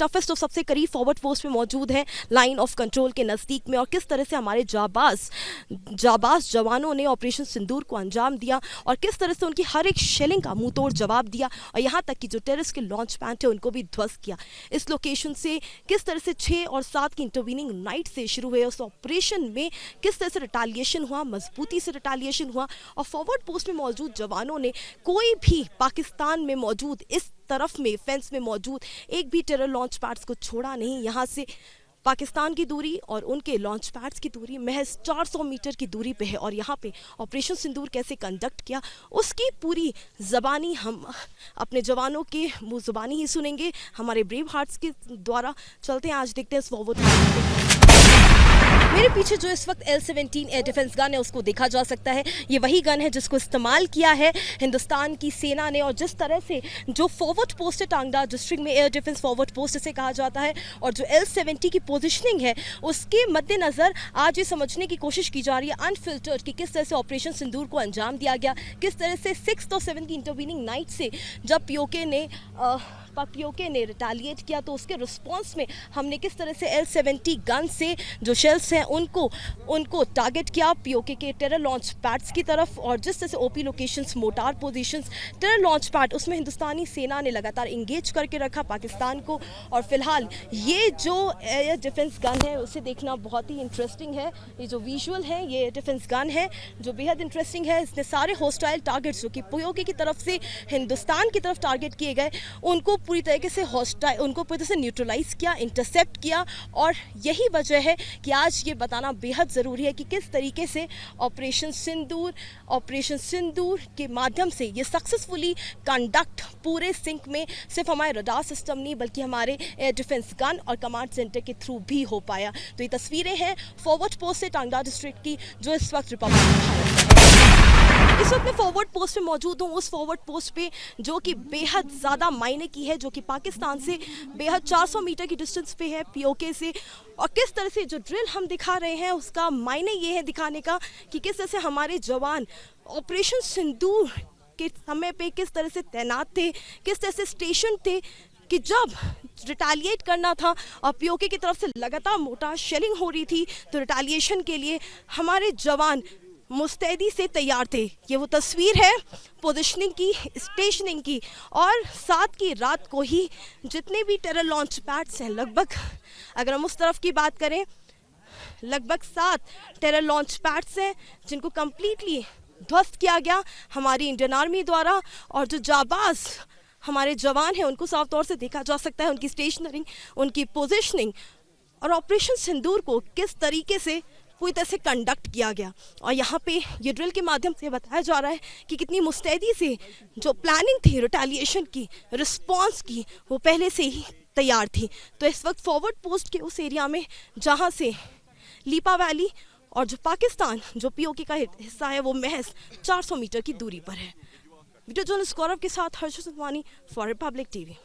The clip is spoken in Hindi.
टफेस्ट और सबसे करीब फॉरवर्ड पोस्ट में मौजूद हैं, लाइन ऑफ कंट्रोल के नज़दीक में, और किस तरह से हमारे जाबाज जवानों ने ऑपरेशन सिंदूर को अंजाम दिया और किस तरह से उनकी हर एक शेलिंग का मुंह तोड़ जवाब दिया और यहाँ तक कि जो टेररिस्ट के लॉन्च पैड है उनको भी ध्वस्त किया। इस लोकेशन से किस तरह से 6 और 7 की इंटरवीनिंग नाइट से शुरू हुए उस ऑपरेशन में किस तरह से रिटालिएशन हुआ, मजबूती से रिटालिएशन हुआ और फॉरवर्ड पोस्ट में मौजूद जवानों ने कोई भी पाकिस्तान में मौजूद इस तरफ में फेंस में मौजूद एक भी टेरर लॉन्च पैड्स को छोड़ा नहीं। यहाँ से पाकिस्तान की दूरी और उनके लॉन्च पैड्स की दूरी महज 400 मीटर की दूरी पे है और यहाँ पे ऑपरेशन सिंदूर कैसे कंडक्ट किया उसकी पूरी ज़बानी हम अपने जवानों के मुँह ज़बानी ही सुनेंगे, हमारे ब्रेव हार्ट्स के द्वारा। चलते हैं, आज देखते हैं इस फॉरवर्ड। मेरे पीछे जो इस वक्त L-17 एयर डिफेंस गन है उसको देखा जा सकता है। ये वही गन है जिसको इस्तेमाल किया है हिंदुस्तान की सेना ने और जिस तरह से जो फॉरवर्ड पोस्ट है टांगड़ा डिस्ट्रिक्ट में एयर डिफेंस फॉरवर्ड पोस्ट इसे कहा जाता है और जो L-70 की पोजीशनिंग है उसके मद्देनज़र आज ये समझने की कोशिश की जा रही है अनफिल्टर्ड कि किस तरह से ऑपरेशन सिंदूर को अंजाम दिया गया, किस तरह से 6 और 7 की इंटरवीनिंग नाइट से जब पीओके ने रिटालिएट किया तो उसके रिस्पॉन्स में हमने किस तरह से L-70 गन से जो शेल्स हैं उनको टारगेट किया पीओके के टेरर लॉन्च पैड्स की तरफ और जिस तरह से OP locations, motor positions, terror launch pad उसमें हिंदुस्तानी सेना ने लगातार इंगेज करके रखा पाकिस्तान को। और फिलहाल ये जो एयर डिफेंस गन है उसे देखना बहुत ही इंटरेस्टिंग है। ये जो विजुअल है ये एयर डिफेंस गन है जो बेहद इंटरेस्टिंग है। इसने सारे हॉस्टाइल टारगेट्स जो कि पीओके की तरफ से हिंदुस्तान की तरफ टारगेट किए गए उनको पूरी तरीके से न्यूट्रलाइज किया, इंटरसेप्ट किया। और यही वजह है कि आज ये बताना बेहद ज़रूरी है कि किस तरीके से ऑपरेशन सिंदूर के माध्यम से ये सक्सेसफुली कंडक्ट पूरे सिंक में सिर्फ हमारे रडार सिस्टम नहीं बल्कि हमारे एयर डिफेंस गन और कमांड सेंटर के थ्रू भी हो पाया। तो ये तस्वीरें हैं फॉरवर्ड पोस्ट से टांगड़ा डिस्ट्रिक्ट की जो इस वक्त इस वक्त मैं फॉरवर्ड पोस्ट पे मौजूद हूँ, उस फॉरवर्ड पोस्ट पे जो कि बेहद ज़्यादा मायने की है, जो कि पाकिस्तान से बेहद 400 मीटर की डिस्टेंस पे है पीओके से। और किस तरह से जो ड्रिल हम दिखा रहे हैं उसका मायने ये है दिखाने का कि किस तरह से हमारे जवान ऑपरेशन सिंदूर के समय पे किस तरह से तैनात थे, किस तरह से स्टेशन थे कि जब रिटालिएट करना था और पीओके की तरफ से लगातार मोटा शेलिंग हो रही थी तो रिटालिएशन के लिए हमारे जवान मुस्तैदी से तैयार थे। ये वो तस्वीर है पोजीशनिंग की, स्टेशनिंग की। और 7 की रात को ही जितने भी टेरर लॉन्च पैड्स हैं लगभग, अगर हम उस तरफ की बात करें, लगभग 7 टेरर लॉन्च पैड्स हैं जिनको कम्प्लीटली ध्वस्त किया गया हमारी इंडियन आर्मी द्वारा। और जो जाबाज हमारे जवान हैं उनको साफ तौर से देखा जा सकता है, उनकी स्टेशनरिंग, उनकी पोजीशनिंग और ऑपरेशन सिंदूर को किस तरीके से पूरी तरह से कंडक्ट किया गया। और यहाँ पे ये ड्रिल के माध्यम से बताया जा रहा है कि कितनी मुस्तैदी से जो प्लानिंग थी रिटालिएशन की, रिस्पॉन्स की, वो पहले से ही तैयार थी। तो इस वक्त फॉरवर्ड पोस्ट के उस एरिया में जहाँ से लीपा वैली और जो पाकिस्तान जो पीओके का हिस्सा है वो महज 400 मीटर की दूरी पर है। वीडियो जर्नलिस्ट गौरव के साथ हर्ष सुनवानी फॉर रिपब्लिक टीवी।